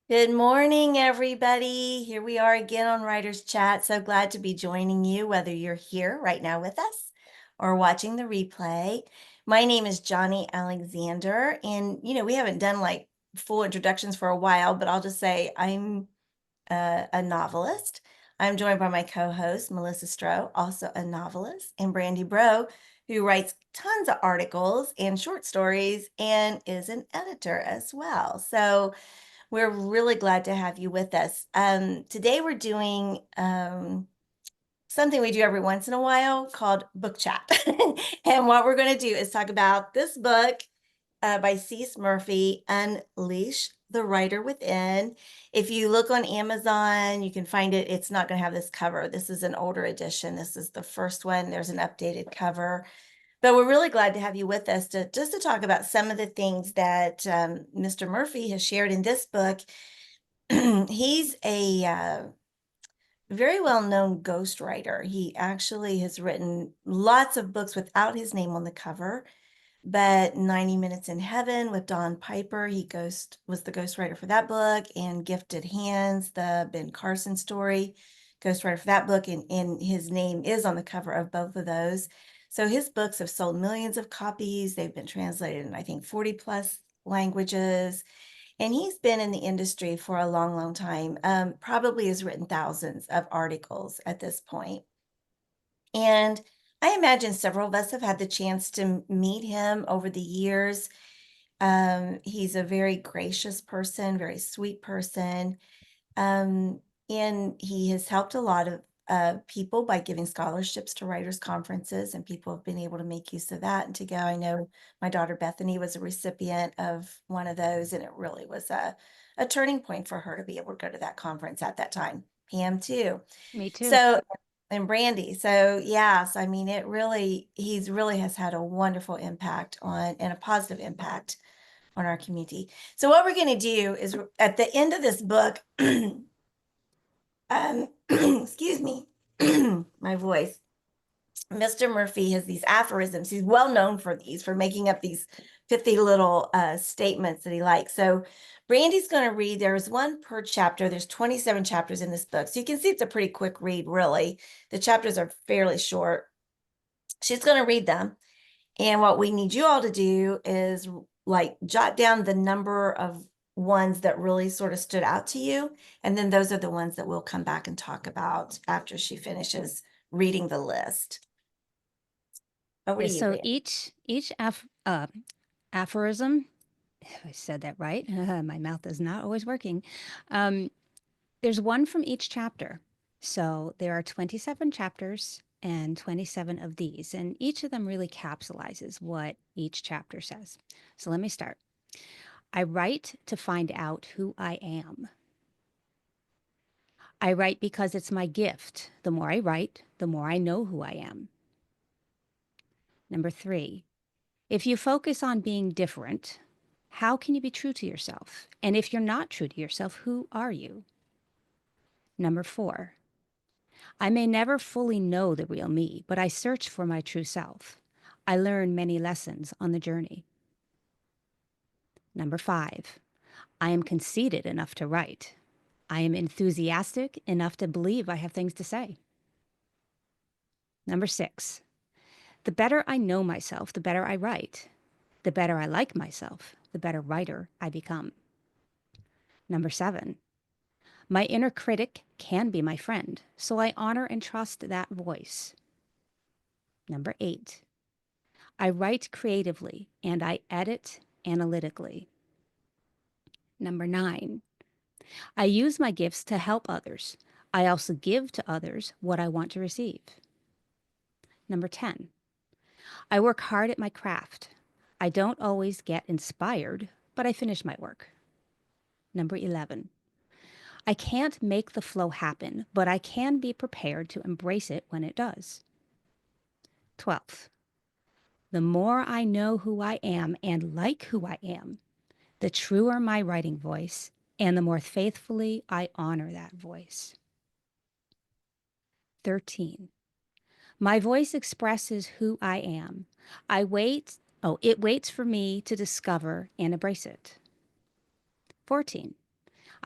Good morning, everybody. Here we are again on Writers Chat. So glad to be joining you, whether you're here right now with us or watching the replay. My name is Johnny Alexander, and we haven't done like full introductions for a while, but I'll just say I'm a novelist. I'm joined by my co-host Melissa Stroh, also a novelist, and Brandy Bro, who writes tons of articles and short stories and is an editor as well. So we're really glad to have you with us. Today we're doing something we do every once in a while called book chat. And what we're going to do is talk about this book by Cecil Murphey, Unleash the Writer Within. If you look on Amazon, you can find it. It's not going to have this cover. This is an older edition. This is the first one. There's an updated cover. But we're really glad to have you with us to talk about some of the things that Mr. Murphey has shared in this book. He's a very well-known ghostwriter. He actually has written lots of books without his name on the cover, but 90 Minutes in Heaven with Don Piper, was the ghostwriter for that book, and Gifted Hands, the Ben Carson story, ghostwriter for that book, and his name is on the cover of both of those. So his books have sold millions of copies. They've been translated in, I think, 40 plus languages. And he's been in the industry for a long, long time. Probably has written thousands of articles at this point. And I imagine several of us have had the chance to meet him over the years. He's a very gracious person, very sweet person. And he has helped a lot of people by giving scholarships to writers' conferences, and people have been able to make use of that and to go. I know my daughter Bethany was a recipient of one of those, and it really was a turning point for her to be able to go to that conference at that time. Pam too. Me too. So, and Brandy. So yes, I mean, he's really has had a wonderful impact on and a positive impact on our community. So what we're going to do is at the end of this book, excuse me, my voice. Mr. Murphy has these aphorisms. He's well known for these, for making up these pithy little statements that he likes. So Brandy's going to read. There's one per chapter. There's 27 chapters in this book. So you can see it's a pretty quick read, really. The chapters are fairly short. She's going to read them. And what we need you all to do is like jot down the number of ones that really sort of stood out to you. And then those are the ones that we'll come back and talk about after she finishes reading the list. Over to Yes, you, so Brand. each aphorism, if I said that right, my mouth is not always working. Um, there's one from each chapter. So there are 27 chapters and 27 of these, and each of them really capsulizes what each chapter says. So let me start. I write to find out who I am. I write because it's my gift. The more I write, the more I know who I am. Number 3, if you focus on being different, how can you be true to yourself? And if you're not true to yourself, who are you? Number 4, I may never fully know the real me, but I search for my true self. I learn many lessons on the journey. Number 5, I am conceited enough to write. I am enthusiastic enough to believe I have things to say. Number 6, the better I know myself, the better I write. The better I like myself, the better writer I become. Number 7, my inner critic can be my friend, so I honor and trust that voice. Number 8, I write creatively and I edit analytically. Number 9, I use my gifts to help others. I also give to others what I want to receive. Number 10, I work hard at my craft. I don't always get inspired, but I finish my work. Number 11, I can't make the flow happen, but I can be prepared to embrace it when it does. 12th, the more I know who I am and like who I am, the truer my writing voice, and the more faithfully I honor that voice. 13, my voice expresses who I am. It waits for me to discover and embrace it. 14,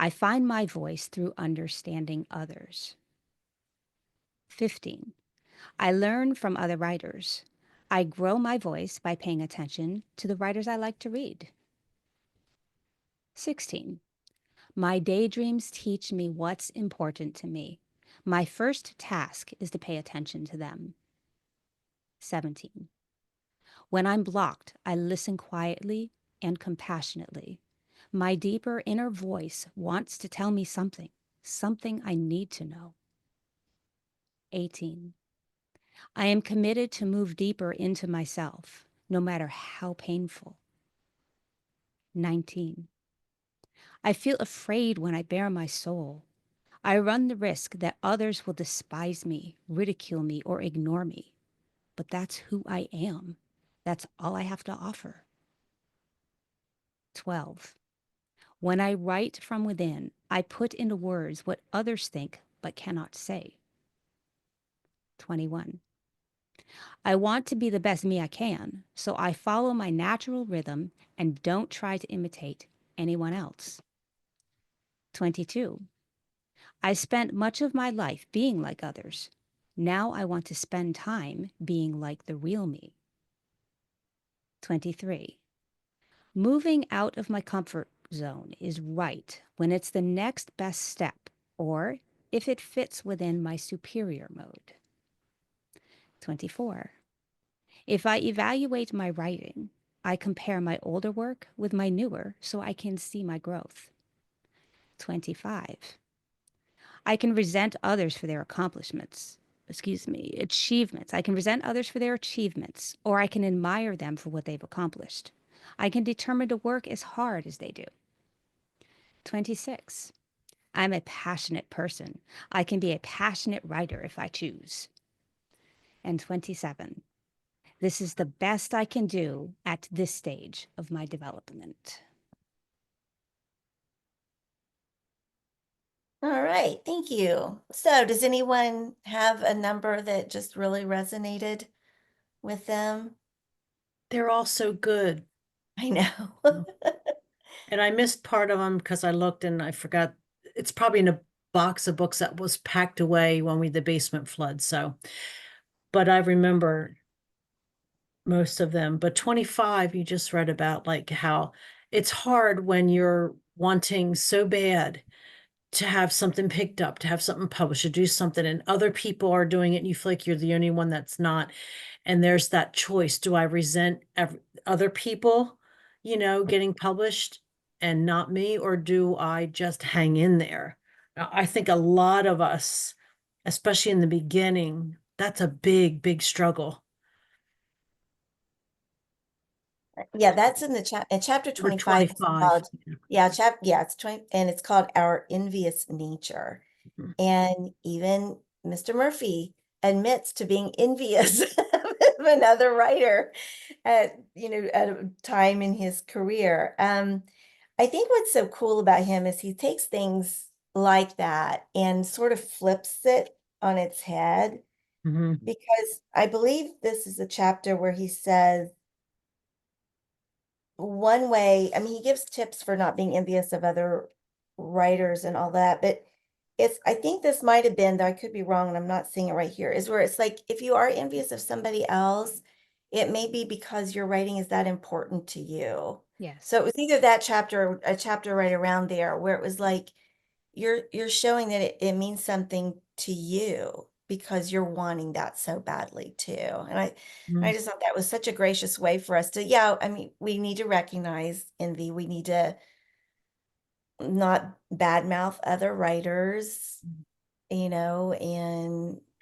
I find my voice through understanding others. 15. I learn from other writers. I grow my voice by paying attention to the writers I like to read. 16. My daydreams teach me what's important to me. My first task is to pay attention to them. 17. When I'm blocked, I listen quietly and compassionately. My deeper inner voice wants to tell me something, something I need to know. 18. I am committed to move deeper into myself, no matter how painful. 19. I feel afraid when I bare my soul. I run the risk that others will despise me, ridicule me, or ignore me. But that's who I am. That's all I have to offer. 12. When I write from within, I put into words what others think but cannot say. 21. I want to be the best me I can, so I follow my natural rhythm and don't try to imitate anyone else. 22. I spent much of my life being like others. Now I want to spend time being like the real me. 23. Moving out of my comfort zone is right when it's the next best step or if it fits within my superior mode. 24. If I evaluate my writing, I compare my older work with my newer so I can see my growth. 25. I can resent others for their achievements. I can resent others for their achievements, or I can admire them for what they've accomplished. I can determine to work as hard as they do. 26. I'm a passionate person. I can be a passionate writer if I choose. And 27. This is the best I can do at this stage of my development. All right, thank you. So, does anyone have a number that just really resonated with them? They're all so good. I know. And I missed part of them because I looked and I forgot. It's probably in a box of books that was packed away when we had the basement flood. So, but I remember most of them. But 25, you just read about like how it's hard when you're wanting so bad to have something picked up, to have something published, to do something, and other people are doing it, and you feel like you're the only one that's not. And there's that choice. Do I resent other people, getting published and not me, or do I just hang in there? Now, I think a lot of us, especially in the beginning, that's a big, big struggle. Yeah, that's in chapter Number 25. It's 25. called, yeah, it's 20, and it's called Our Envious Nature. Mhm. And even Mr. Murphy admits to being envious of another writer at a time in his career. I think what's so cool about him is he takes things like that and sort of flips it on its head, Mhm. because I believe this is a chapter where he says, one way, I mean, he gives tips for not being envious of other writers and all that, but I think this might have been, though I could be wrong and I'm not seeing it right here, is where it's like, if you are envious of somebody else, it may be because your writing is that important to you. So Yes. it was either that chapter, or a chapter right around there, where it was like, you're showing that it means something to you because you're wanting that so badly too. And I Mhm. just thought that was such a gracious way for us to, yeah, I mean, we need to recognize envy. We need to not badmouth other writers, and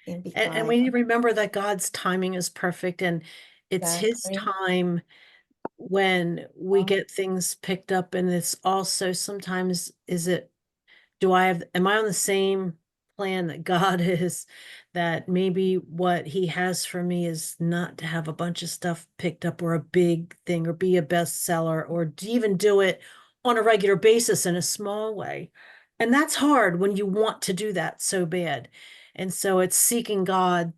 be And kind. we need to remember that God's timing is perfect, and it's his Exactly. time when we get things picked up. And it's also sometimes, am I on the same plan that God is, that maybe what he has for me is not to have a bunch of stuff picked up or a big thing or be a bestseller or to even do it on a regular basis in a small way. And that's hard when you want to do that so bad. And so it's seeking God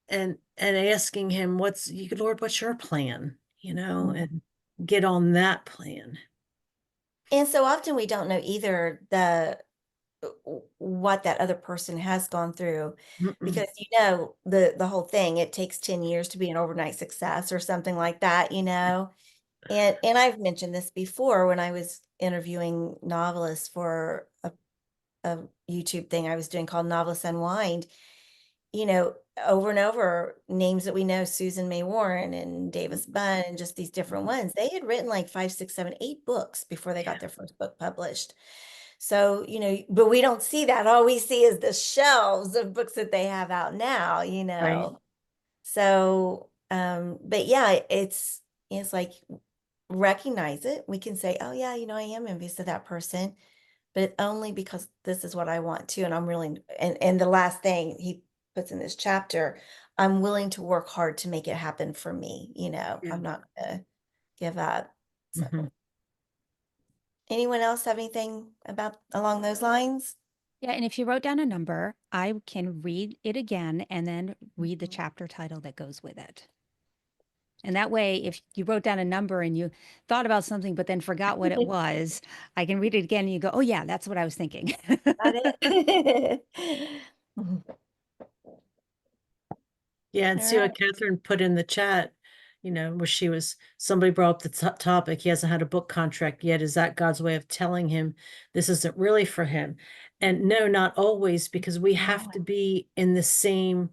and asking him, Lord, what's your plan? Mhm. And get on that plan. And so often we don't know either what that other person has gone through, Mm-mm. because the whole thing, it takes 10 years to be an overnight success or something like that, and I've mentioned this before when I was interviewing novelists for a YouTube thing I was doing called Novelists Unwind. Over and over, names that we know, Susan May Warren and Davis Bunn, and just these different ones. They had written like 5, 6, 7, 8 books before they got Yeah, their first book published. So, but we don't see that. All we see is the shelves of books that they have out now. right. So, but yeah, it's like recognize it. We can say, oh yeah, I am envious of that person, but only because this is what I want to. And I'm really, and the last thing he puts in this chapter, I'm willing to work hard to make it happen for me. Yeah. I'm not gonna give up. So Hmm. anyone else have anything about along those lines? Yeah, and if you wrote down a number, I can read it again and then read the Mhm. chapter title that goes with it. And that way, if you wrote down a number and you thought about something but then forgot what it was, I can read it again and you go, oh, yeah, that's what I was thinking. Got it. Yeah, and All see right. what Catherine put in the chat, where somebody brought up the topic. He hasn't had a book contract yet. Is that God's way of telling him this isn't really for him? And no, not always, because No. we have to be in the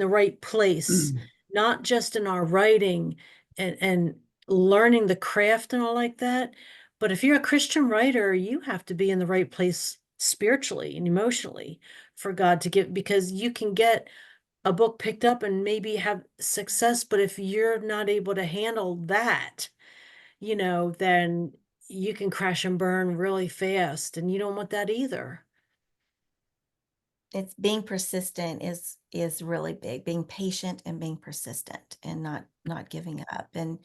right place, not just in our writing and learning the craft and all like that. But if you're a Christian writer, you have to be in the right place spiritually and emotionally for God to give, because you can get a book picked up and maybe have success, but if you're not able to handle that, then you can crash and burn really fast, and you don't want that either. It's being persistent is really big. Being patient and being persistent and not giving up. And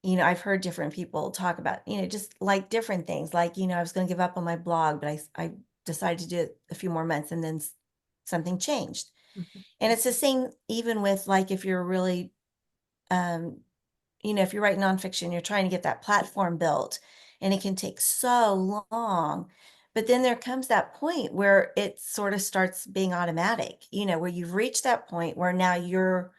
I've heard different people talk about, just like different things. Like, I was going to give up on my blog, but I decided to do it a few more months and then something changed. Mhm. And it's the same even with like if you're really um if you're writing nonfiction, you're trying to get that platform built, and it can take so long. But then there comes that point where it sort of starts being automatic, where you've reached that point where now you're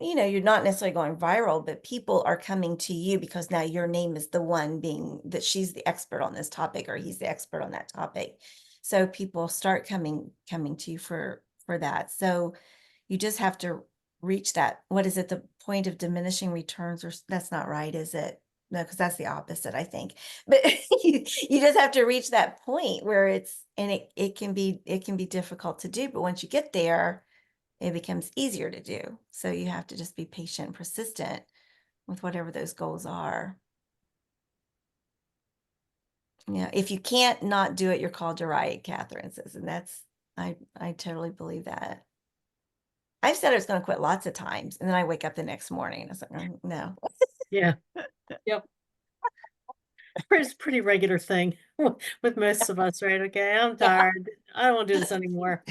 not necessarily going viral, but people are coming to you because now your name is the one being that she's the expert on this topic or he's the expert on that topic. So people start coming to you for that. So you just have to reach that. What is it? The point of diminishing returns, or that's not right, is it? No, because that's the opposite, I think. But you just have to reach that point where it can be difficult to do, but once you get there, it becomes easier to do. So you have to just be patient and persistent with whatever those goals are. If you can't not do it, you're called to write, Catherine says, and I totally believe that. I've said I was going to quit lots of times, and then I wake up the next morning and I was like, no. Yeah. Yep. It's a pretty regular thing with most of us, right? Okay, I'm Yeah, tired. I don't want to do this anymore.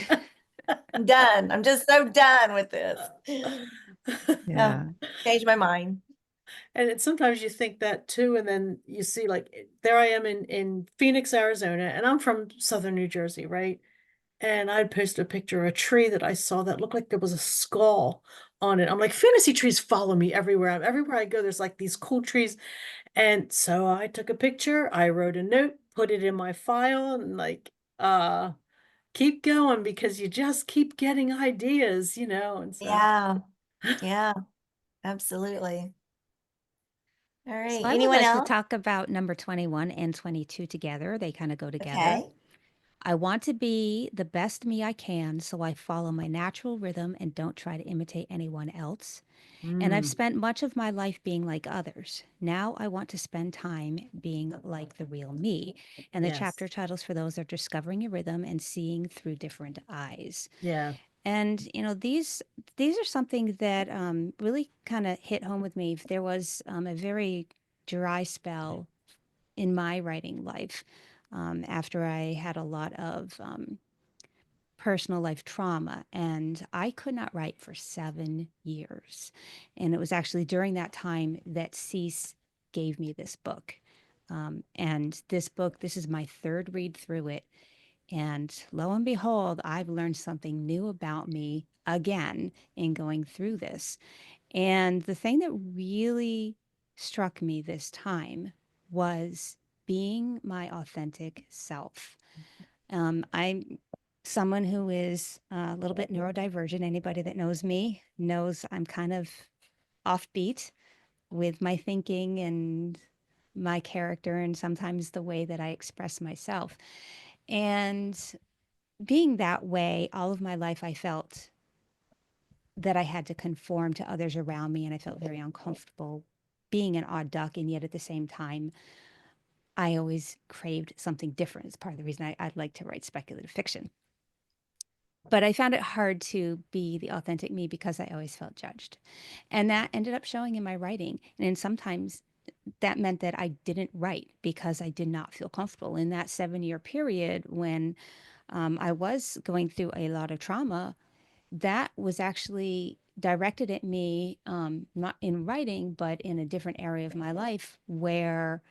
I'm done. I'm just so done with this. No, Yeah. change my mind. Sometimes you think that too, and then you see, like, there I am in Phoenix, Arizona, and I'm from southern New Jersey, right? And I'd post a picture of a tree that I saw that looked like there was a skull on it. I'm like, fantasy trees follow me everywhere. Everywhere I go, there's like these cool trees. And so I took a picture, I wrote a note, put it in my file, and like, keep going, because you just keep getting ideas, and so Yeah, yeah, absolutely. All So right. I would Anyone like to else? talk about number 21 and 22 together. They kind of go together. Okay. I want to be the best me I can, so I follow my natural rhythm and don't try to imitate anyone else. And I've mm, spent much of my life being like others. Now I want to spend time being like the real me. And the yes, chapter titles for those are Discovering Your Rhythm and Seeing Through Different Eyes. yeah, And these are something that really kind of hit home with me. There was a very dry spell in my writing life after I had a lot of personal life trauma, and I could not write for 7 years. And it was actually during that time that Cease gave me this book. And this book, this is my third read through it. And lo and behold, I've learned something new about me again in going through this. And the thing that really struck me this time was being my authentic self. I'm someone who is a little bit neurodivergent. Anybody that knows me knows I'm kind of offbeat with my thinking and my character, and sometimes the way that I express myself. And being that way, all of my life, I felt that I had to conform to others around me, and I felt very uncomfortable being an odd duck. And yet at the same time, I always craved something different. It's part of the reason I'd like to write speculative fiction. But I found it hard to be the authentic me because I always felt judged. And that ended up showing in my writing. And sometimes that meant that I didn't write because I did not feel comfortable. In that 7-year period when I was going through a lot of trauma, that was actually directed at me, not in writing, but in a different area of my life where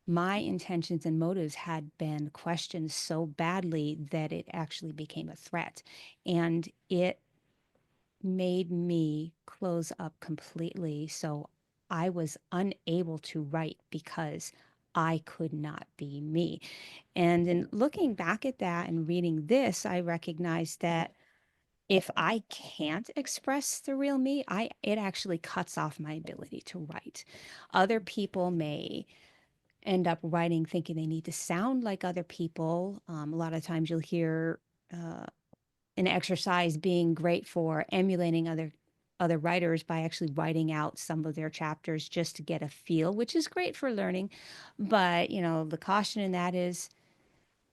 my intentions and motives had been questioned so badly that it actually became a threat. And it made me close up completely. So I was unable to write because I could not be me. And in looking back at that and reading this, I recognized that if I can't express the real me, it actually cuts off my ability to write. Other people may end up writing thinking they need to sound like other people. A lot of times you'll hear uh, an exercise being great for emulating other writers by actually writing out some of their chapters just to get a feel, which is great for learning. But, the caution in that is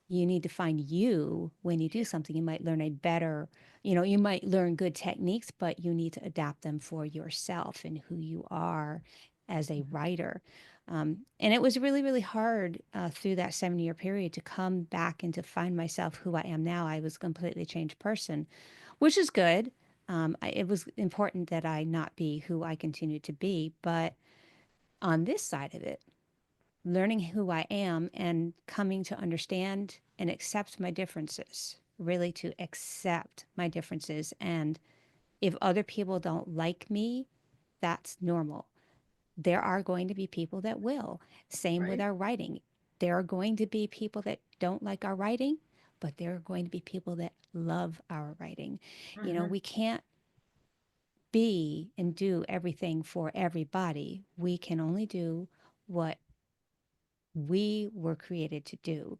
you need to find you when you do something. You might learn a better, you might learn good techniques, but you need to adapt them for yourself and who you are as a writer. And it was really, really hard through that 7-year period to come back and to find myself who I am now. I was a completely changed person, which is good. It was important that I not be who I continued to be. But on this side of it, learning who I am and coming to understand and accept my differences, really to accept my differences. And if other people don't like me, that's normal. There are going to be people that will. Same with Right. our writing. There are going to be people that don't like our writing, but there are going to be people that love our writing. Mhm. We can't be and do everything for everybody. We can only do what we were created to do.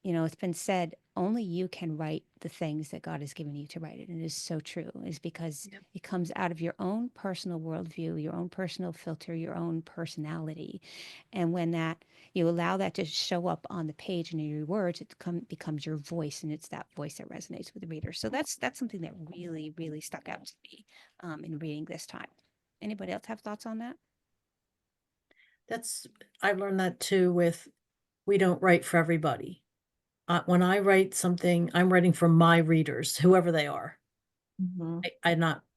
It's been said only you can write the things that God has given you to write it. And it is so true, is because Yep. it comes out of your own personal worldview, your own personal filter, your own personality. And when that you allow that to show up on the page and in your words, becomes your voice, and it's that voice that resonates with the reader. So that's something that really, really stuck out to me in reading this time. Anybody else have thoughts on that? I learned that too with, we don't write for everybody. When I write something, I'm writing for my readers, whoever they are. Mhm.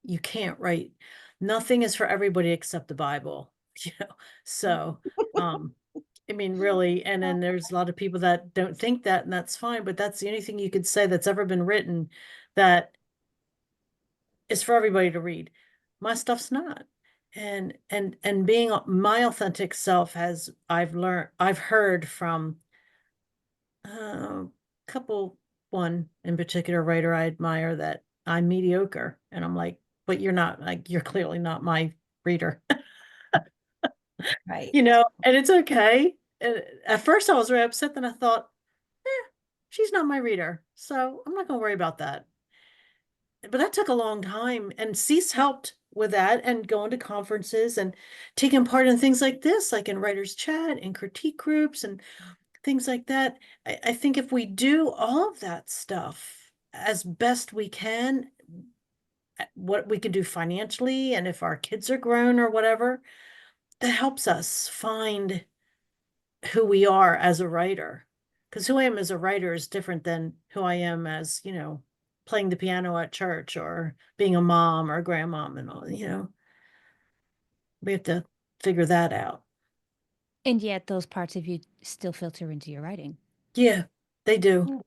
You can't write, nothing is for everybody except the Bible, you know? So, um, I mean, really, and then there's a lot of people that don't think that, and that's fine, but that's the only thing you could say that's ever been written that is for everybody to read. My stuff's not. And being my authentic self, has I've heard from a couple, one in particular writer I admire, that I'm mediocre. And I'm like, but you're not, like, you're clearly not my reader, Right. and it's okay. And at first I was very upset, then I thought, she's not my reader, so I'm not gonna worry about that. But that took a long time, and Cease helped with that, and going to conferences and taking part in things like this, like in writers chat and critique groups and things like that. I think if we do all of that stuff as best we can, what we can do financially, and if our kids are grown or whatever, that helps us find who we are as a writer. Because who I am as a writer is different than who I am as, playing the piano at church or being a mom or a grandmom and all, we have to figure that out. And yet those parts of you still filter into your writing. Yeah, they do. Mm.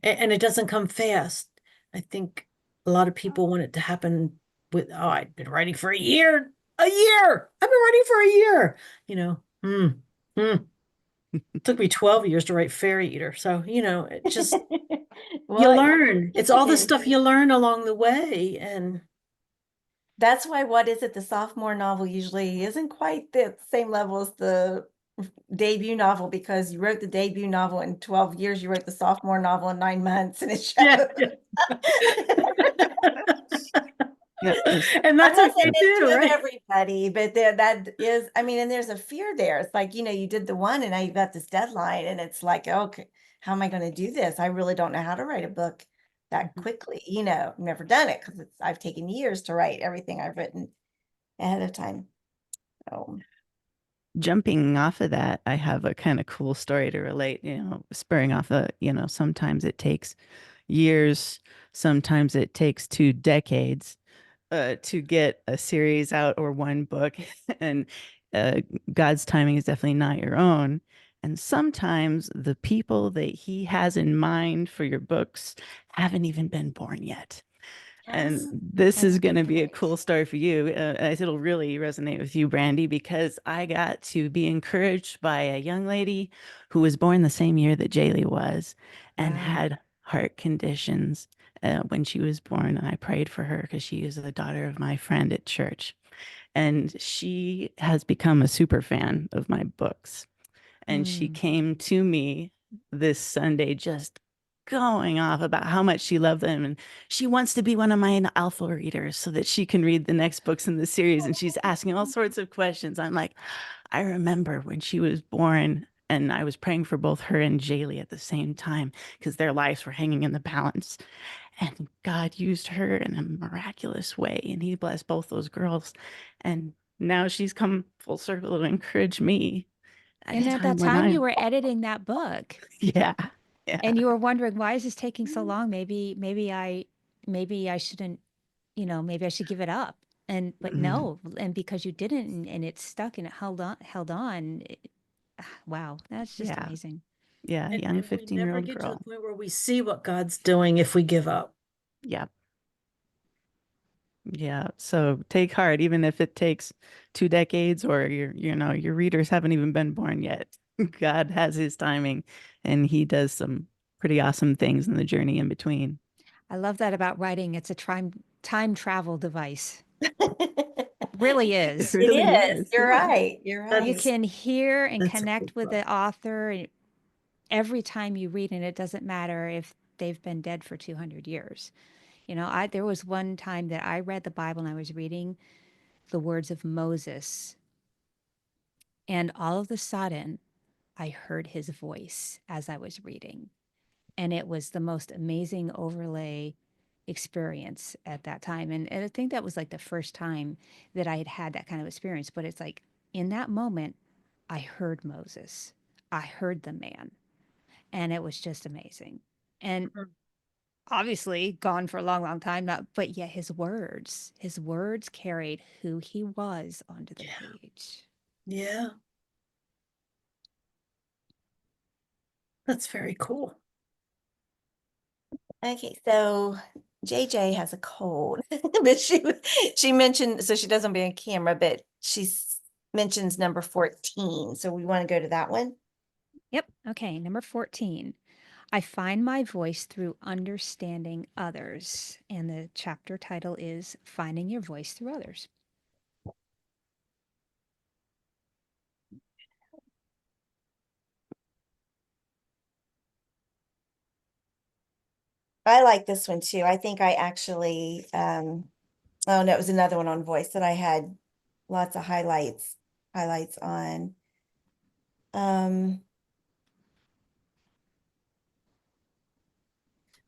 And it doesn't come fast. I think a lot of people want it to happen with, oh, I've been writing for a year. A year. I've been writing for a year. You know, It took me 12 years to write Fairy Eater. So, it just, you Well, learn. It's all the stuff you learn along the way. And that's why what is it? The sophomore novel usually isn't quite the same level as the debut novel, because you wrote the debut novel in 12 years, you wrote the sophomore novel in 9 months, and it yeah. shows. Yeah. And I'm that's not saying okay it's too, with right? everybody, but that is, I mean, and there's a fear there. It's like, you did the one and now you've got this deadline, and it's like, okay, how am I going to do this? I really don't know how to write a book that Mhm. quickly. I've never done it because I've taken years to write everything I've written ahead of time. So, Jumping off of that, I have a kind of cool story to relate, spurring off sometimes it takes years, sometimes it takes 2 decades to get a series out or one book. And uh, God's timing is definitely not your own. And sometimes the people that he has in mind for your books haven't even been born yet. And yes, this that's is a going to good be a point. cool story for you. It'll really resonate with you, Brandy, because I got to be encouraged by a young lady who was born the same year that Jaylee was and Wow. had heart conditions when she was born. And I prayed for her because she is the daughter of my friend at church. And she has become a super fan of my books. And she Mm. came to me this Sunday just going off about how much she loved them. And she wants to be one of my alpha readers so that she can read the next books in the series. And she's asking all sorts of questions. I'm like, I remember when she was born and I was praying for both her and Jaylee at the same time because their lives were hanging in the balance. And God used her in a miraculous way. And he blessed both those girls. And now she's come full circle to encourage me at And a at that time when time, you I'm, were editing that book, yeah, yeah, and you were wondering, why is this taking so long? Maybe I shouldn't, maybe I should give it up. But mhm, no, and because you didn't, and it stuck and it held on. Wow, that's just yeah, amazing. yeah, And, young and we never 15-year-old get to the girl. point where we see what God's doing if we give up. Yeah, yeah. So take heart, even if it takes 2 decades or your readers haven't even been born yet. God has his timing and he does some pretty awesome things in the journey in between. I love that about writing. It's a time travel device. Really It is. It really is. is. You're Yeah. right. You're You right. That's can hear and that's a cool connect with thought. the author every time you read, and it doesn't matter if they've been dead for 200 years. There was one time that I read the Bible and I was reading the words of Moses, and all of a sudden I heard his voice as I was reading. And it was the most amazing overlay experience at that time. And I think that was like the first time that I had had that kind of experience. But it's like in that moment, I heard Moses, I heard the man, and it was just amazing. And Mhm. obviously gone for a long, long time, but yet his words carried who he was onto the Yeah. page. Yeah. That's very cool. Okay, so JJ has a cold, but she mentioned, so she doesn't be on camera, but mentions number 14. So we want to go to that one. Yep. Okay. Number 14. I find my voice through understanding others. And the chapter title is Finding Your Voice Through Others. I like this one too. I think I actually, oh no, it was another one on voice that I had lots of highlights on. Um,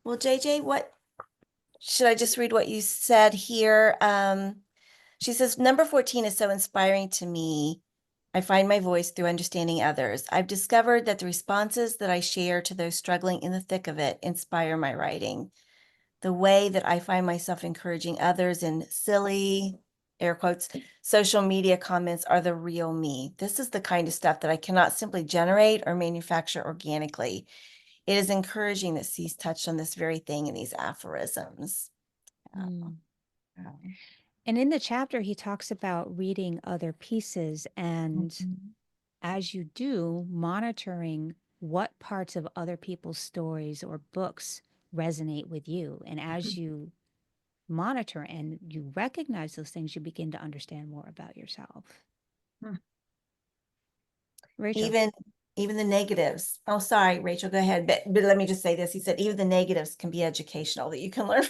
well, JJ, what should I just read what you said here? She says, number 14 is so inspiring to me. I find my voice through understanding others. I've discovered that the responses that I share to those struggling in the thick of it inspire my writing. The way that I find myself encouraging others in silly, air quotes, social media comments are the real me. This is the kind of stuff that I cannot simply generate or manufacture organically. It is encouraging that C's touched on this very thing in these aphorisms. Mm. Yeah. And in the chapter, he talks about reading other pieces and Mhm. as you do, monitoring what parts of other people's stories or books resonate with you. And as you monitor and you recognize those things, you begin to understand more about yourself. Hmm. Rachel. Even the negatives. Oh, sorry, Rachel, go ahead. But let me just say this. He said even the negatives can be educational, that you can learn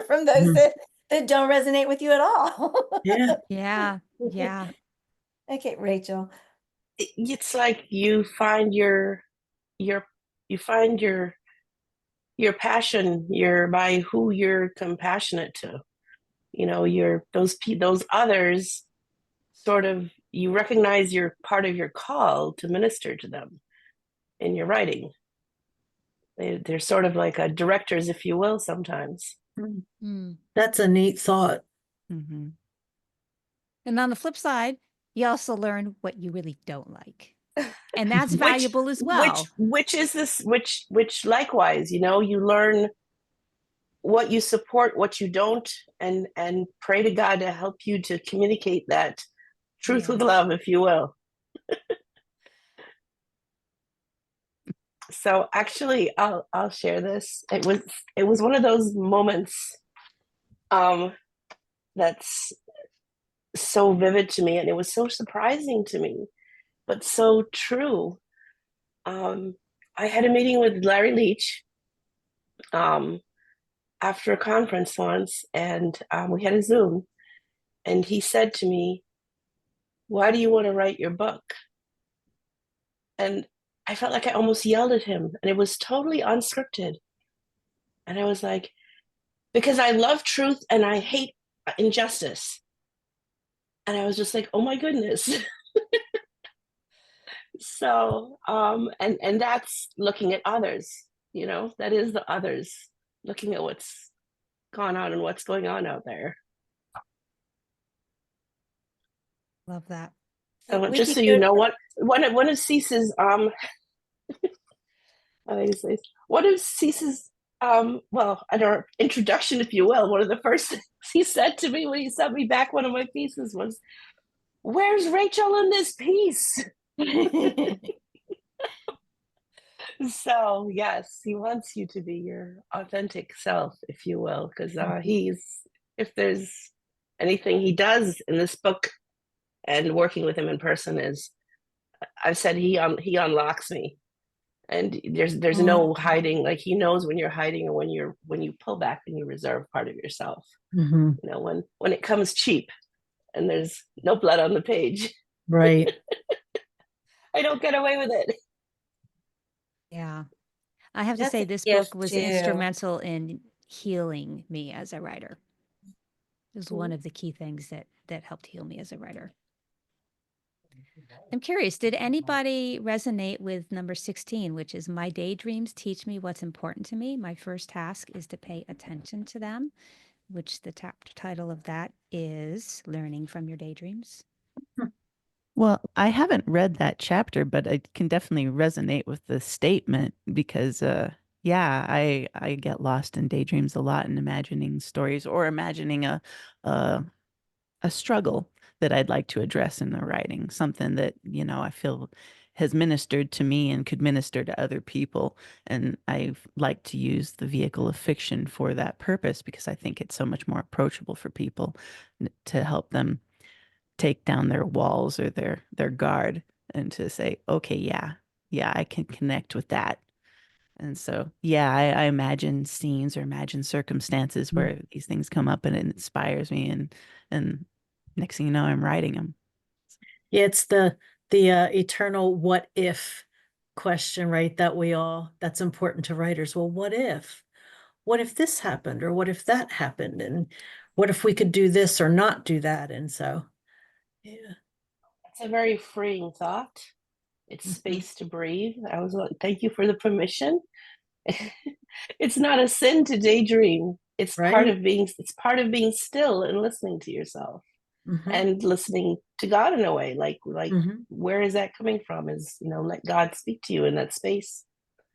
from those Mhm. that don't resonate with you at all. Yeah. Yeah. Yeah. Okay, Rachel. It's like you find your you find your passion, your by who you're compassionate to. You know, those others sort of, you recognize you're part of your call to minister to them in your writing. They're sort of like directors, if you will, sometimes. Mm. That's a neat thought. Mm-hmm. And on the flip side, you also learn what you really don't like. And that's Which valuable as well. which is this which likewise, you know, you learn what you support, what you don't, and pray to God to help you to communicate that truth with Yes. love, if you will. So actually, I'll share this. It was one of those moments that's so vivid to me, and it was so surprising to me, but so true. I had a meeting with Larry Leach after a conference once, and we had a Zoom, and he said to me, "Why do you want to write your book?" And I felt like I almost yelled at him, and it was totally unscripted. And I was like, because I love truth and I hate injustice. And I was just like, oh my goodness. So, and that's looking at others, you know, that is the others, looking at what's gone on and what's going on out there. Love that. So We just so keep you doing know, one of Cease's how do you say this? One of Cease's well, I don't know, introduction, if you will, one of the first things he said to me when he sent me back one of my pieces was, "Where's Rachel in this piece?" So yes, he wants you to be your authentic self, if you will, because if there's anything he does in this book and working with him in person is, I've said he unlocks me, and there's no hiding. Like, he knows when you're hiding or when you pull back and you reserve part of yourself. Mm-hmm. You know, when it comes cheap and there's no blood on the page, Right. I don't get away with it. Yeah. I have to That's say, a this gift book was too. instrumental in healing me as a writer. It was one of the key things that helped heal me as a writer. I'm curious, did anybody resonate with number 16, which is my daydreams teach me what's important to me? My first task is to pay attention to them, which the title of that is Learning from Your Daydreams. Well, I haven't read that chapter, but I can definitely resonate with the statement because, yeah, I get lost in daydreams a lot and imagining stories or imagining a a struggle that I'd like to address in the writing, something that, you know, I feel has ministered to me and could minister to other people. And I like to use the vehicle of fiction for that purpose because I think it's so much more approachable for people to help them take down their walls or their guard and to say, okay, yeah, I can connect with that. And so, yeah, I imagine scenes or imagine circumstances where these things come up and it inspires me, and next thing you know, I'm writing them. Yeah, it's the eternal what if question, right? That's important to writers. Well, what if? What if this happened, or what if that happened? And what if we could do this or not do that? And so, yeah. It's a very freeing thought. It's Mhm. space to breathe. I was like, thank you for the permission. It's not a sin to daydream. It's Right? part of being still and listening to yourself. and listening to God in a way. Like Mhm. where is that coming from? Is, let God speak to you in that space.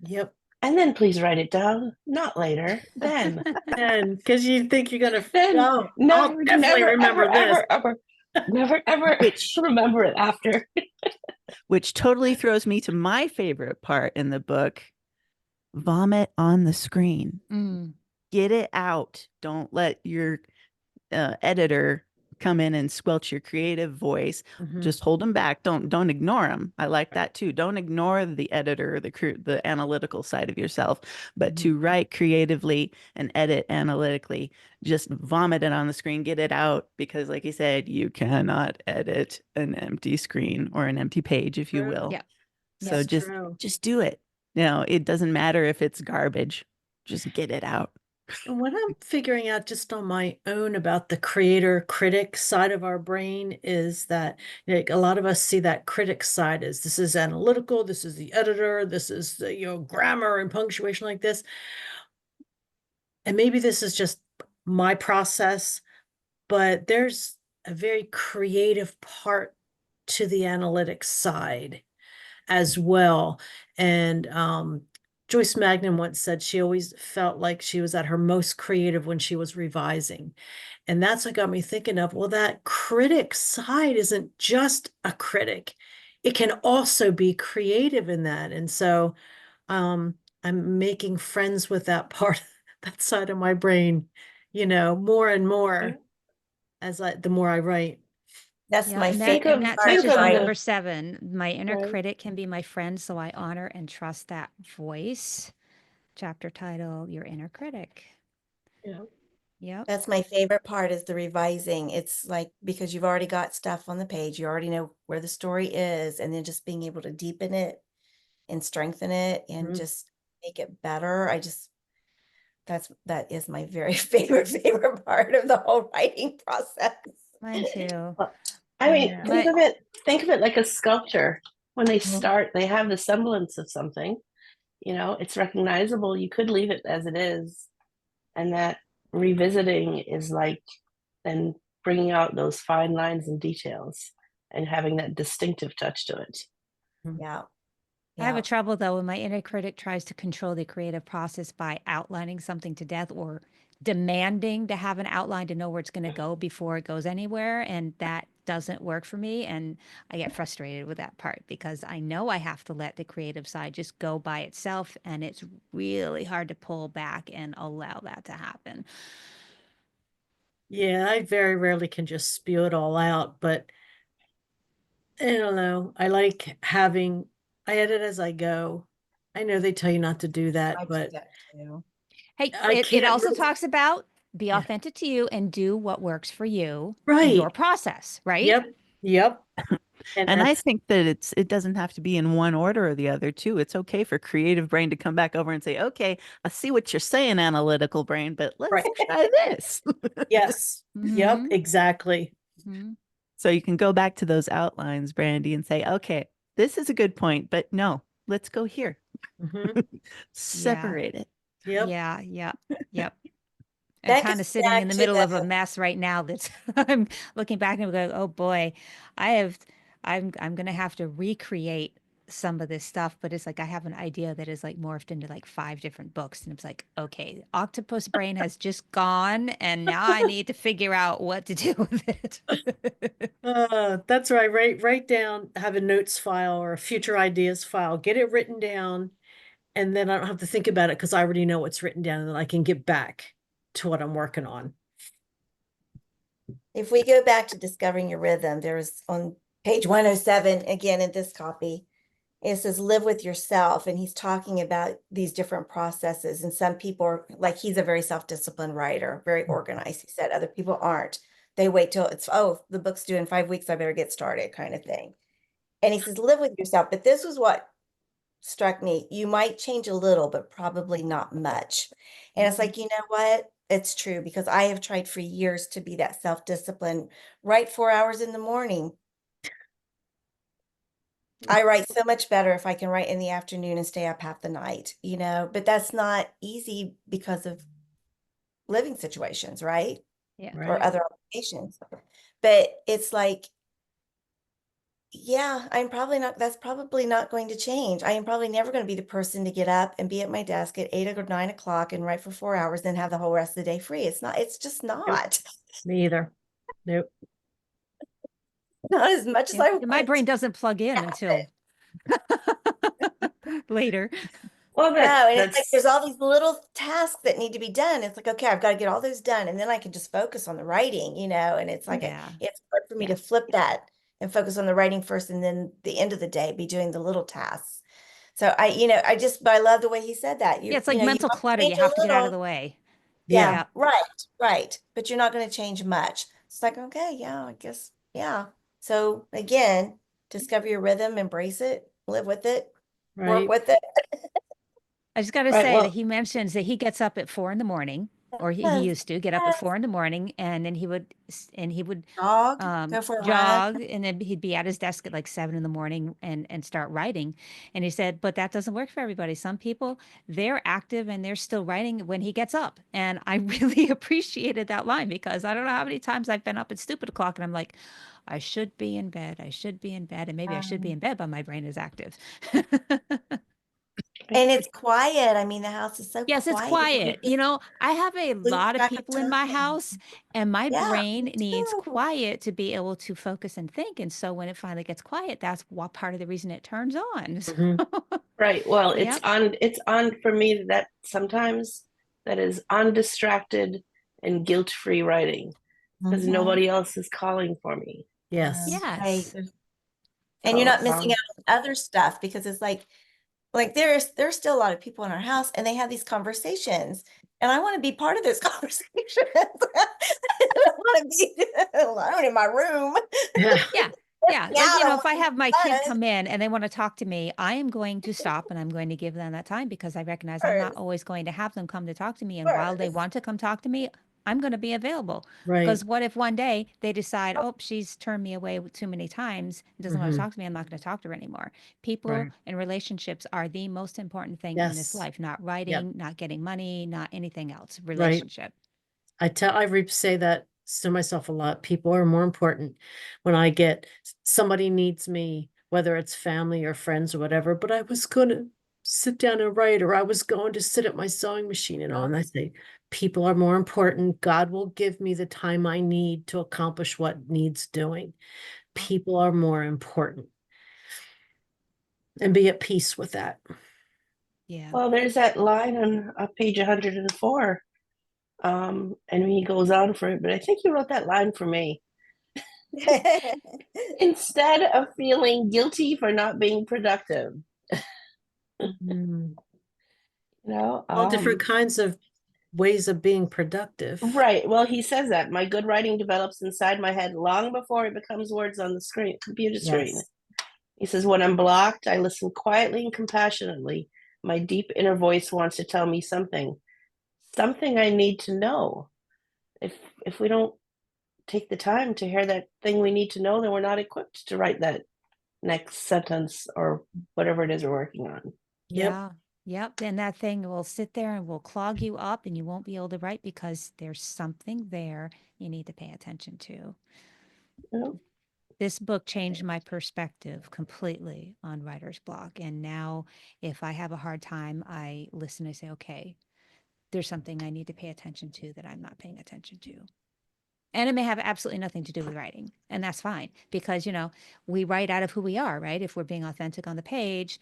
Yep. And then please write it down. Not later. Then. And because you think you're gonna, Then oh, I'll never, definitely never, remember ever, this. ever, ever, never, ever Which remember it after. which totally throws me to my favorite part in the book: vomit on the screen. Mm. Get it out. Don't let your editor come in and squelch your creative voice. Mhm. Just hold them back. Don't ignore them. I like that too. Don't ignore the editor, the analytical side of yourself, but to write creatively and edit analytically, just vomit it on the screen, get it out, because like you said, you cannot edit an empty screen or an empty page, if you True. will. Yeah. So That's just true. just do it. It doesn't matter if it's garbage. Just get it out. And what I'm figuring out just on my own about the creator critic side of our brain is that, like, a lot of us see that critic side as this is analytical, this is the editor, this is the, grammar and punctuation like this. And maybe this is just my process, but there's a very creative part to the analytics side as well. And Joyce Magnum once said she always felt like she was at her most creative when she was revising. And that's what got me thinking of, well, that critic side isn't just a critic. It can also be creative in that. And so I'm making friends with that part, that side of my brain, more and more the more I write. That's Yeah, my and favorite that part think of touches of on writing. number 7. My inner Right. critic can be my friend, so I honor and trust that voice. Chapter title, Your Inner Critic. Yeah. Yep. That's my favorite part is the revising. It's like because you've already got stuff on the page, you already know where the story is, and then just being able to deepen it and strengthen it and Mhm. just make it better. That is my very favorite part of the whole writing process. Mine too. Well, I mean, Yeah. think of it like a sculpture. When they Mhm. start, they have the semblance of something. It's recognizable. You could leave it as it is, and that revisiting is like then bringing out those fine lines and details and having that distinctive touch to it. Yeah. I have Yeah. a trouble though when my inner critic tries to control the creative process by outlining something to death or demanding to have an outline to know where it's going to go before it goes anywhere. And that doesn't work for me. And I get frustrated with that part because I know I have to let the creative side just go by itself. And it's really hard to pull back and allow that to happen. Yeah, I very rarely can just spew it all out, but I don't know. I like I edit as I go. I know they tell you not to do I that, do but that too. Hey, I it can't also really, talks about be yeah. authentic to you and do what works for you in your Right. process, right? Yep. Yep. And And I that's, think that it doesn't have to be in one order or the other too. It's okay for creative brain to come back over and say, okay, I see what you're saying, analytical brain, but let's right. try this. Yes. Yep. Mm-hmm. Exactly. Mm-hmm. So you can go back to those outlines, Brandy, and say, okay, this is a good point, but no, let's go here. Hmm. Yeah. Separate it. Yep. Yeah. Yep. Yep. I'm That kind of gets sitting in back the to middle of a the mess right now that's I'm looking back and going, oh boy, I have I'm gonna have to recreate some of this stuff, but it's like I have an idea that is like morphed into like 5 different books. And it's like, okay, octopus brain has just gone and now I need to figure out what to do with it. That's right. Write down, have a notes file or a future ideas file, get it written down, and then I don't have to think about it because I already know what's written down and then I can get back to what I'm working on. if we go back to discovering your rhythm, there's on page 107 again in this copy. It says live with yourself, and he's talking about these different processes. And some people are like, he's a very self-disciplined writer, very organized. He said other people aren't. They wait till it's, oh, the book's due in 5 weeks, I better get started, kind of thing. And he says live with yourself. But this was what struck me. You might change a little, but probably not much. And it's like, you know what? It's true, because I have tried for years to be that self-disciplined, write 4 hours in the morning. I write so much better if I can write in the afternoon and stay up half the night, but that's not easy because of living situations, right? Yeah. Or Right. other obligations. But it's like, yeah, that's probably not going to change. I am probably never going to be the person to get up and be at my desk at 8 or 9 o'clock and write for 4 hours, then have the whole rest of the day free. It's just Nope. not, Me either. Nope. not as much as And I and my want. brain doesn't plug in until later. Well, No, and it's like that's there's all these little tasks that need to be done. It's like, okay, I've got to get all those done, and then I can just focus on the writing, and it's like Yeah. it's hard for me to flip that and focus on the writing first, and then the end of the day be doing the little tasks. So but I love the way he said that. Yeah, it's like You mental want to clutter. change You a have to get out of little, the way. yeah, Yeah. Yeah. right. But you're not going to change much. It's like, okay, yeah, I guess, yeah. So again, discover your rhythm, embrace it, live with it, work Right. with it. I just got to right. say that Well, he mentions that he gets up at 4 in the morning, or he Yes, used to get up at yes. 4 in the morning, and then he would Jog, go for a run. jog, and then he'd be at his desk at like 7 in the morning and start writing. And he said, but that doesn't work for everybody. Some people, they're active and they're still writing when he gets up. And I really appreciated that line, because I don't know how many times I've been up at stupid o'clock and I'm like, I should be in bed. I should be in bed. And maybe I should be in bed, but my brain is active. And it's quiet. I mean, the house is so Yes, it's quiet. quiet. I have a Lose lot of track of people in my time. house, and my Yeah, brain me needs too. quiet to be able to focus and think. And so when it finally gets quiet, that's what part of the reason it turns on. Mhm. right. Well, Yep. it's on for me that sometimes that is undistracted and guilt-free writing because Mhm. nobody else is calling for me. Yes. Right. Yes. And you're So, not missing out on other stuff because it's like there's still a lot of people in our house and they have these conversations. And I want to be part of those conversations. I don't want to be alone in my room. Yeah. Yeah. Yeah. Missing Like, out on if I what's have my kid fun come in and they want to talk to me, I am going to stop and I'm going to give them that time, because I recognize I'm not first. always going to have them come to talk to me. And while they want to come talk to me, I'm going to be available. Right. Because what if one day they decide, oh, she's turned me away too many times and doesn't want to Mhm. talk to me, I'm not going to talk to her anymore. People Right. and relationships are the most important thing in this Yes. life, not Yep. writing, not getting money, not anything else. Right. Relationship. I say that to myself a lot. People are more important. When I get somebody needs me, whether it's family or friends or whatever, but I was gonna sit down and write, or I was going to sit at my sewing machine, and I say, people are more important. God will give me the time I need to accomplish what needs doing. People are more important. And be at peace with that. Yeah. well, there's that line on page 104. And he goes on for it, but I think he wrote that line for me. Instead of feeling guilty for not being productive, Mm. you know, All different kinds of ways of being productive. right. Well, he says that my good writing develops inside my head long before it becomes words on the screen, computer screen. Yes. He says, when I'm blocked, I listen quietly and compassionately. My deep inner voice wants to tell me something I need to know. If we don't take the time to hear that thing we need to know, then we're not equipped to write that next sentence or whatever it is we're working on. Yep. Yeah. Yep. Then that thing will sit there and will clog you up and you won't be able to write because there's something there you need to pay attention to. Yep. This book changed my perspective completely on writer's block. And now if I have a hard time, I listen and say, okay, there's something I need to pay attention to that I'm not paying attention to. And it may have absolutely nothing to do with writing. And that's fine because, we write out of who we are, right? If we're being authentic on the page,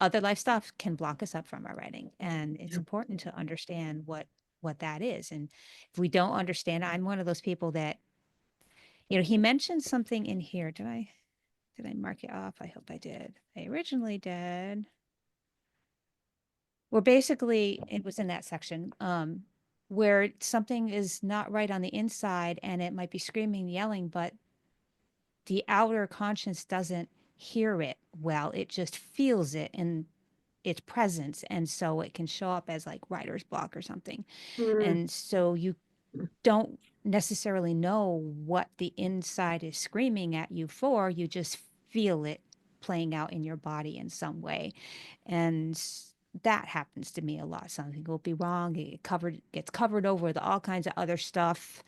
other life stuff can block us up from our writing. And it's important to understand what that is. And if we don't understand, I'm one of those people that, he mentioned something in here. Did I mark it off? I hope I did. I originally did. Well, basically it was in that section, where something is not right on the inside and it might be screaming, yelling, but the outer conscience doesn't hear it well. It just feels it in its presence. And so it can show up as like writer's block or something. Mm. And so you don't necessarily know what the inside is screaming at you for. You just feel it playing out in your body in some way. And that happens to me a lot. Something will be wrong. It gets covered over with all kinds of other stuff.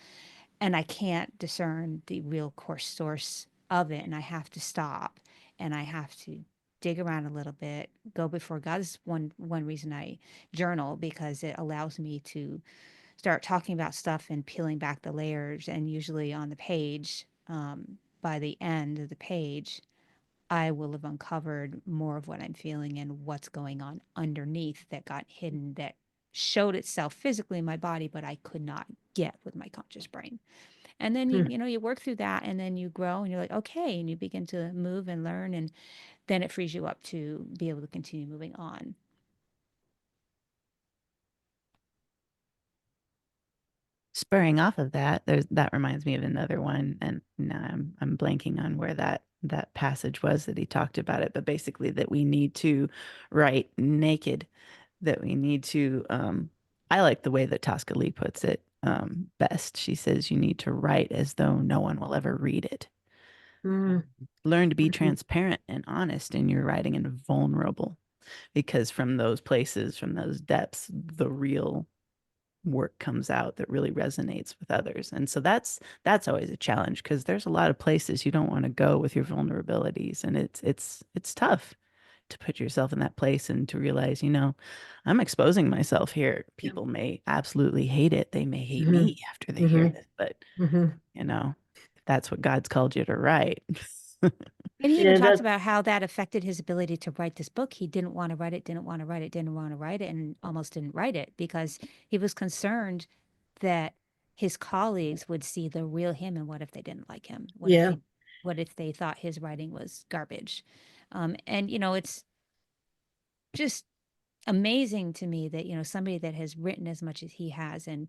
and I can't discern the real core source of it. And I have to stop and I have to dig around a little bit, go before God. This is one reason I journal, because it allows me to start talking about stuff and peeling back the layers. And usually on the page, by the end of the page, I will have uncovered more of what I'm feeling and what's going on underneath that got hidden, that showed itself physically in my body, but I could not get with my conscious brain. And then Hmm. you work through that, and then you grow and you're like, okay, and you begin to move and learn, and then it frees you up to be able to continue moving on. Spurring off of that, that reminds me of another one, and now I'm blanking on where that passage was that he talked about it, but basically that we need to write naked, that we need to I like the way that Tosca Lee puts it best. She says you need to write as though no one will ever read it. Mm. Learn to be Mhm. transparent and honest in your writing and vulnerable, because from those places, from those depths, the real work comes out that really resonates with others. And so that's always a challenge, because there's a lot of places you don't want to go with your vulnerabilities, and it's tough to put yourself in that place and to realize, I'm exposing myself here. Yep. People may absolutely hate it. They may hate Mhm. me after they hear Mhm. this, but Mhm. if that's what God's called you to write. And he even Yeah, talks that, about how that affected his ability to write this book. He didn't want to write it, didn't want to write it, didn't want to write it, and almost didn't write it because he was concerned that his colleagues would see the real him, and what if they didn't like him? yeah. What if they thought his writing was garbage? And it's just amazing to me that somebody that has written as much as he has and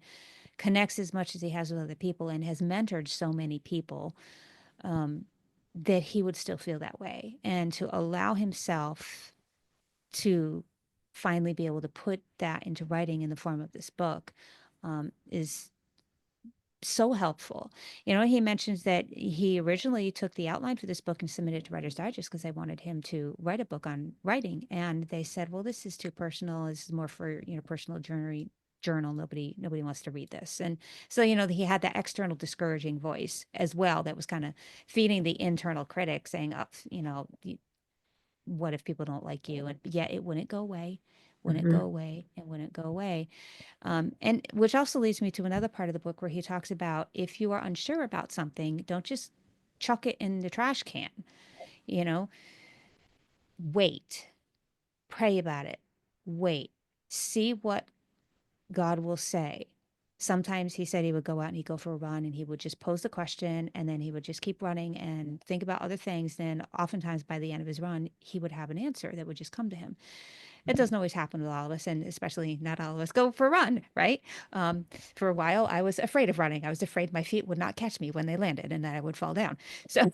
connects as much as he has with other people and has mentored so many people, um, that he would still feel that way, and to allow himself to finally be able to put that into writing in the form of this book, is so helpful. He mentions that he originally took the outline for this book and submitted it to Writer's Digest because they wanted him to write a book on writing. And they said, well, this is too personal. This is more for, personal journal. Nobody wants to read this. And so, he had that external discouraging voice as well that was kind of feeding the internal critic saying, oh, what if people don't like you? And yet it wouldn't go away, wouldn't go Mhm. away, and wouldn't go away. And which also leads me to another part of the book where he talks about, if you are unsure about something, don't just chuck it in the trash can, you know, wait, pray about it, wait, see what God will say. Sometimes he said he would go out and he'd go for a run and he would just pose the question and then he would just keep running and think about other things. Then oftentimes by the end of his run, he would have an answer that would just come to him. It doesn't always happen with all of us, and especially not all of us go for a run, right? For a while, I was afraid of running. I was afraid my feet would not catch me when they landed and that I would fall down. So,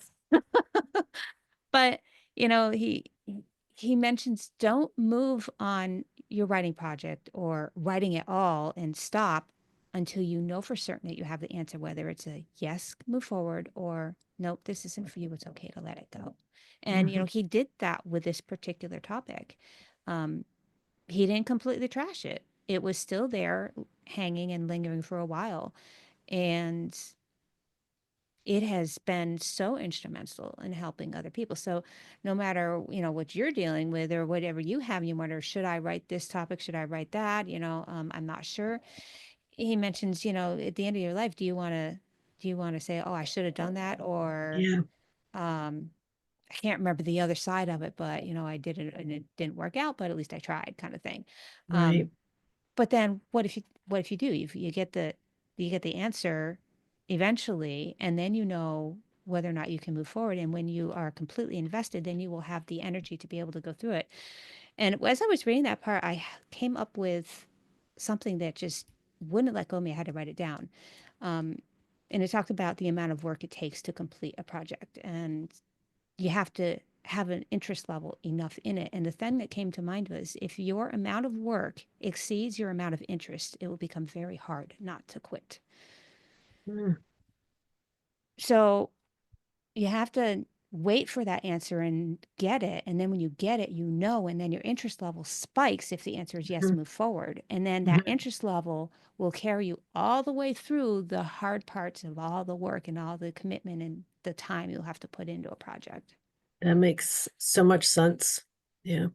but he mentions, don't move on your writing project or writing at all and stop until you know for certain that you have the answer, whether it's a yes, move forward, or nope, this isn't for you. It's okay to let it go. And Mhm. he did that with this particular topic. Um, he didn't completely trash it. It was still there hanging and lingering for a while. And it has been so instrumental in helping other people. So no matter, what you're dealing with or whatever you have, you wonder, should I write this topic? Should I write that? I'm not sure. He mentions, at the end of your life, do you want to say, oh, I should have done that? Or, Yeah. um, I can't remember the other side of it, but I did it and it didn't work out, but at least I tried, kind of thing. Right. But then what if you do? You get the answer eventually, and then you know whether or not you can move forward. And when you are completely invested, then you will have the energy to be able to go through it. And as I was reading that part, I came up with something that just wouldn't let go of me. I had to write it down. Um, and it talked about the amount of work it takes to complete a project. And you have to have an interest level enough in it. And the thing that came to mind was, if your amount of work exceeds your amount of interest, it will become very hard not to quit. Mm. So you have to wait for that answer and get it. And then when you get it, you know, and then your interest level spikes if the answer is yes, Mhm. move forward. And then that Mhm. interest level will carry you all the way through the hard parts of all the work and all the commitment and the time you'll have to put into a project. That makes so much sense. Yeah.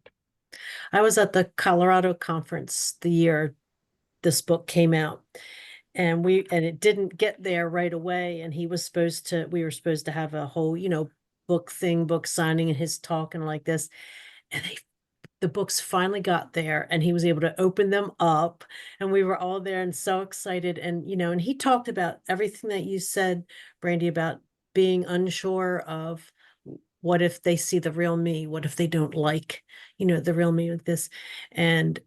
I was at the Colorado conference the year this book came out, and it didn't get there right away. And we were supposed to have a whole, book signing and his talk and like this. And the books finally got there, and he was able to open them up, and we were all there and so excited. And he talked about everything that you said, Brandy, about being unsure of what if they see the real me? What if they don't like, the real me with this? And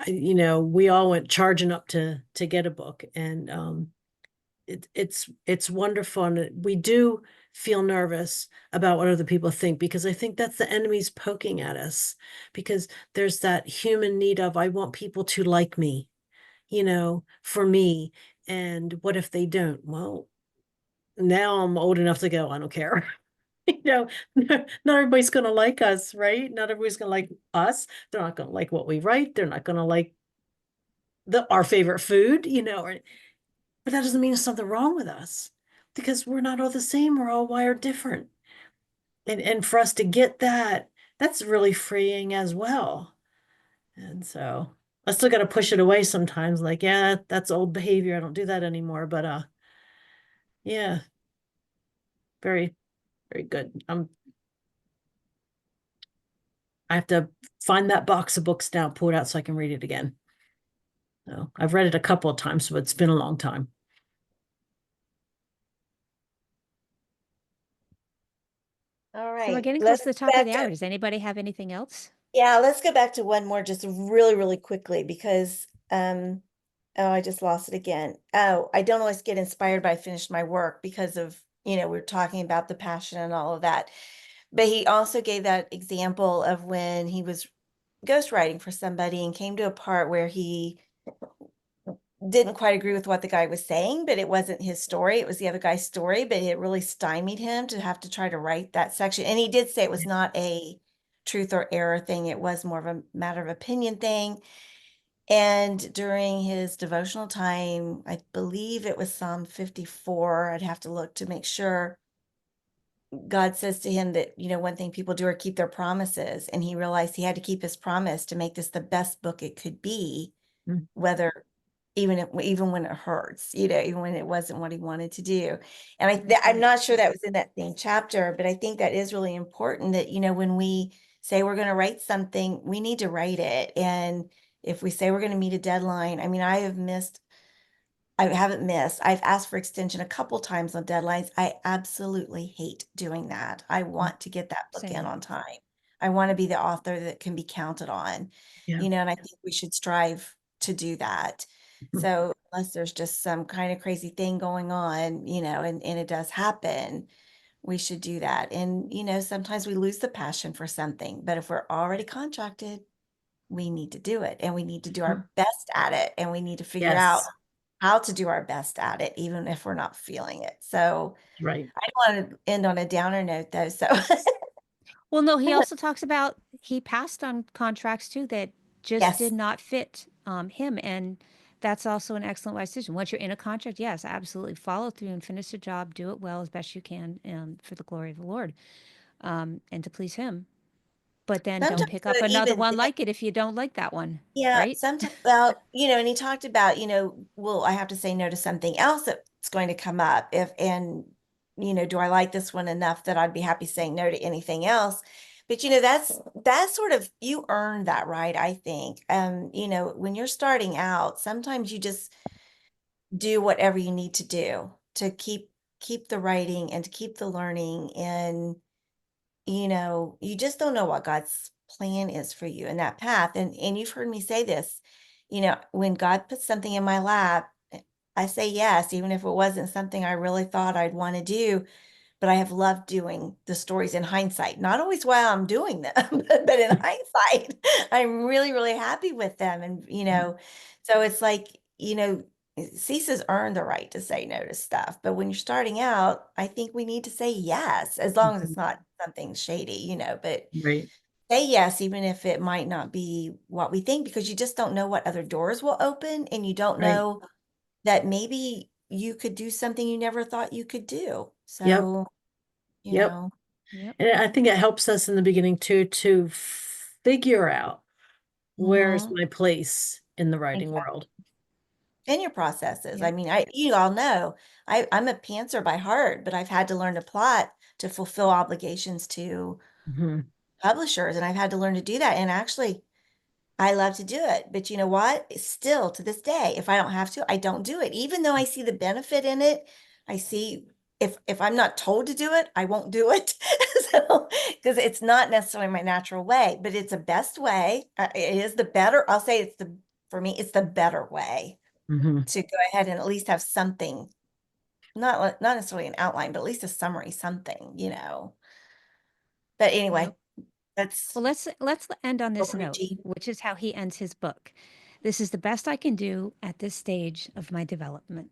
we all went charging up to get a book, and it's wonderful. And we do feel nervous about what other people think, because I think that's the enemy's poking at us, because there's that human need of, I want people to like me, for me. And what if they don't? Well, now I'm old enough to go, I don't care. Not everybody's going to like us, right? Not everybody's going to like us. They're not going to like what we write. They're not going to like our favorite food, but that doesn't mean there's something wrong with us, because we're not all the same. We're all wired different. And for us to get that, that's really freeing as well. And so I still got to push it away sometimes. Like, yeah, that's old behavior. I don't do that anymore. But yeah, very, very good. I have to find that box of books now, pull it out so I can read it again. So I've read it a couple of times, so it's been a long time. All So we're right, getting close let's to the go top of back the to, hour. Does anybody have anything else? yeah, let's go back to one more just really, really quickly because oh, I just lost it again. Oh, I don't always get inspired by finished my work because of, we're talking about the passion and all of that. But he also gave that example of when he was ghostwriting for somebody and came to a part where he didn't quite agree with what the guy was saying, but it wasn't his story. It was the other guy's story, but it really stymied him to have to try to write that section. And he did say it was not a truth or error thing. It was more of a matter of opinion thing. And during his devotional time, I believe it was Psalm 54. I'd have to look to make sure. God says to him that, one thing people do are keep their promises. And he realized he had to keep his promise to make this the best book it could be, Mm. whether even when it hurts, even when it wasn't what he wanted to do. And I'm not sure that was in that same chapter, but I think that is really important that, when we say we're going to write something, we need to write it. And if we say we're going to meet a deadline, I mean, I haven't missed. I've asked for extension a couple times on deadlines. I absolutely hate doing that. I want to get that book in Same. on time. I want to be the author that can be counted on, Yeah. and I think we should strive to do that. So unless there's just some kind of crazy thing going on, and it does happen, we should do that. And, sometimes we lose the passion for something, but if we're already contracted, we need to do it and we need to do our best at it. And we need to figure out Yes. how to do our best at it, even if we're not feeling it. So Right. I don't want to end on a downer note though. So Well, no, he also talks about he passed on contracts too that just yes, did not fit him. And that's also an excellent wise decision. Once you're in a contract, yes, absolutely follow through and finish the job, do it well as best you can for the glory of the Lord and to please him. But then don't sometimes pick up another even one like it if you don't like that one, yeah, right? sometimes, well, and he talked about, well, I have to say no to something else that's going to come up do I like this one enough that I'd be happy saying no to anything else? But, that's sort of, you earn that right, I think. When you're starting out, sometimes you just do whatever you need to do to keep the writing and to keep the learning and you just don't know what God's plan is for you in that path. And you've heard me say this, when God puts something in my lap, I say yes, even if it wasn't something I really thought I'd want to do. But I have loved doing the stories in hindsight, not always while I'm doing them, but in hindsight, I'm really, really happy with them. And, so it's like, Cease's earned the right to say no to stuff. But when you're starting out, I think we need to say yes, as long as it's not something shady, but Right. say yes, even if it might not be what we think, because you just don't know what other doors will open, and you don't Right. know that maybe you could do something you never thought you could do. Yep. So, you Yep. know, Yep. And I think it helps us in the beginning too to figure out where's mhm, my place in the writing exactly. world. And your processes. I Yep. mean, you all know I'm a pantser by heart, but I've had to learn to plot to fulfill obligations to Mhm. publishers, and I've had to learn to do that. And actually, I love to do it, but you know what? Still to this day, if I don't have to, I don't do it. Even though I see the benefit in it, I see if I'm not told to do it, I won't do it. So, because it's not necessarily my natural way, but it's a best way. It is the better. I'll say for me, it's the better way Mhm. to go ahead and at least have something, not necessarily an outline, but at least a summary, something. But anyway, Yep. that's Well, let's end on so this note, preachy. which is how he ends his book. This is the best I can do at this stage of my development.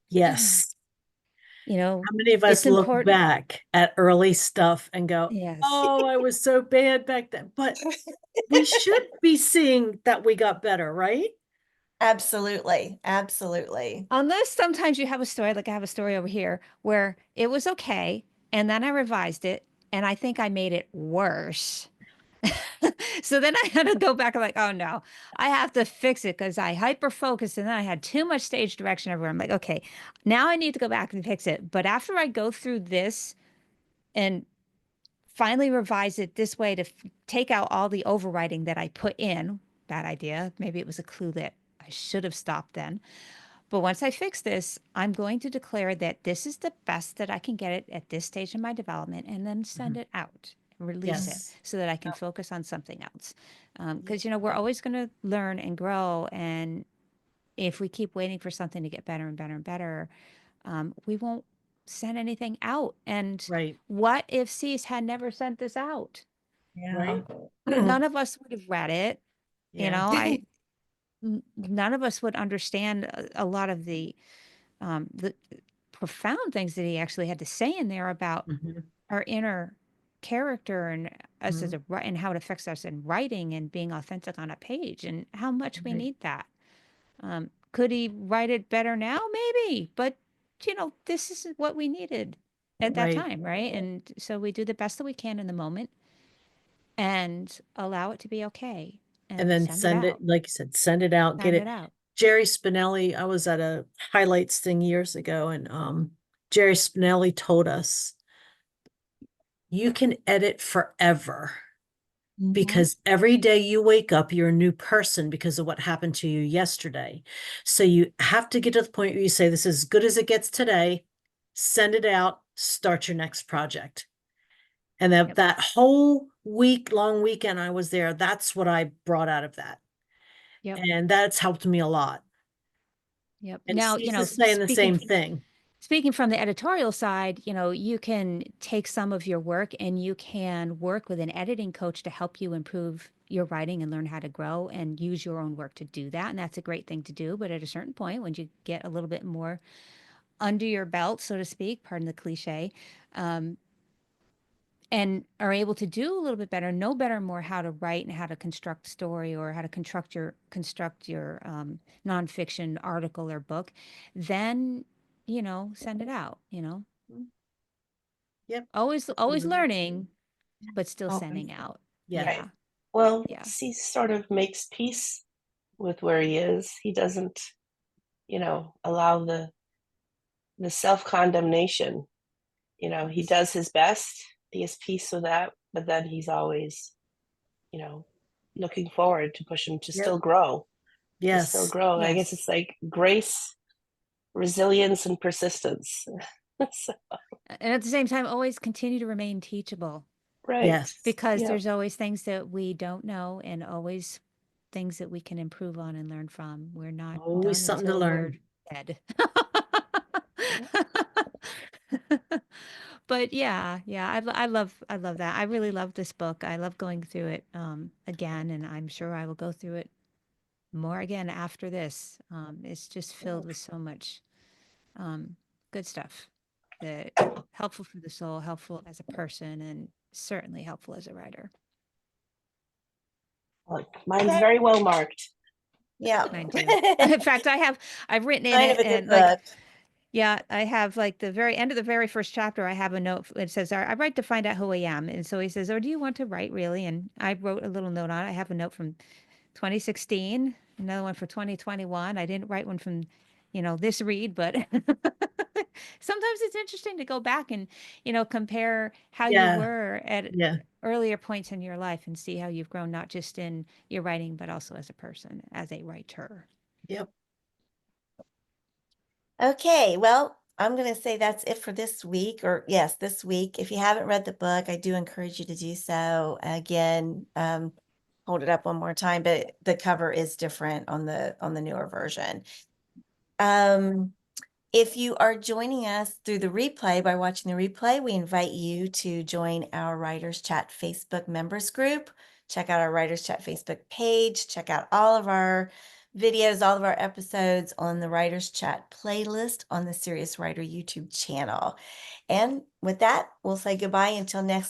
Yes. You know, How many of us it's look important. back at early stuff and go, Yes. oh, I was so bad back then? But we should be seeing that we got better, right? Absolutely. Absolutely. Unless sometimes you have a story, like I have a story over here, where it was okay, and then I revised it, and I think I made it worse. So then I had to go back and like, oh no, I have to fix it because I hyper focused and then I had too much stage direction everywhere. I'm like, okay, now I need to go back and fix it. But after I go through this and finally revise it this way to take out all the overwriting that I put in, bad idea. Maybe it was a clue that I should have stopped then. But once I fix this, I'm going to declare that this is the best that I can get it at this stage in my development and then send Mhm. it out, release it Yes. so that I can focus on something else. Yeah. Because, we're always going to learn and grow. And if we keep waiting for something to get better and better and better, we won't send anything out. And Right. what if Cease had never sent this out? Yeah. Right. None of us would have read it. Yeah. None of us would understand a lot of the profound things that he actually had to say in there about Mhm. our inner character and us as Mhm. and how it affects us in writing and being authentic on a page and how much we Right. need that. Could he write it better now? Maybe, but this is what we needed at that Right. time, right? And so we do the best that we can in the moment and allow it to be okay And and then send it send it, out. like you said, send it out, get Send it it. out. Jerry Spinelli, I was at a highlights thing years ago, and Jerry Spinelli told us you can edit forever Mhm. because every day you wake up, you're a new person because of what happened to you yesterday. So you have to get to the point where you say, this is as good as it gets today, send it out, start your next project. And Yep. that whole long weekend I was there, that's what I brought out of that. Yep. And that's helped me a lot. Yep. And Now, Cecil's saying the same thing. speaking from the editorial side, you can take some of your work and you can work with an editing coach to help you improve your writing and learn how to grow and use your own work to do that. And that's a great thing to do. But at a certain point, when you get a little bit more under your belt, so to speak, pardon the cliche, um, and are able to do a little bit better, know better more how to write and how to construct story or how to construct your nonfiction article or book, then send it out. Yep. Always Absolutely. learning, but still Always. sending out. Yeah. Yeah, Well, yeah, he sort of makes peace with where he is. He doesn't, allow the self-condemnation. He does his best. He has peace with that, but then he's always, you know, looking forward to push him to Yep. still grow, to still Yes. grow. I guess yes. it's like grace, resilience, and persistence. So, And at the same time, always continue to remain teachable right. Yes. because Yeah. there's always things that we don't know and always things that we can improve on and learn from. We're not Always done something to until we're learn. dead. But yeah, I love that. I really love this book. I love going through it again, and I'm sure I will go through it more again after this. It's just filled with so much good stuff that helpful for the soul, helpful as a person, and certainly helpful as a writer. Mine's Okay. very well marked. Yeah. Mine too. In fact, I've written in Kind it of a good and like, book. yeah, I have like the very end of the very first chapter, I have a note. It says, I write to find out who I am. And so he says, oh, do you want to write really? And I wrote a little note on it. I have a note from 2016, another one for 2021. I didn't write one from, this read, but sometimes it's interesting to go back and, compare how you Yeah. were at Yeah. earlier points in your life and see how you've grown, not just in your writing, but also as a person, as a writer. Yep. Okay, well, I'm going to say that's it for this week, or yes, this week. If you haven't read the book, I do encourage you to do so. Again, hold it up one more time, but the cover is different on the newer version. If you are joining us through the replay by watching the replay, we invite you to join our Writers Chat Facebook members group. Check out our Writers Chat Facebook page. Check out all of our videos, all of our episodes on the Writers Chat playlist on the Serious Writer YouTube channel. And with that, we'll say goodbye until next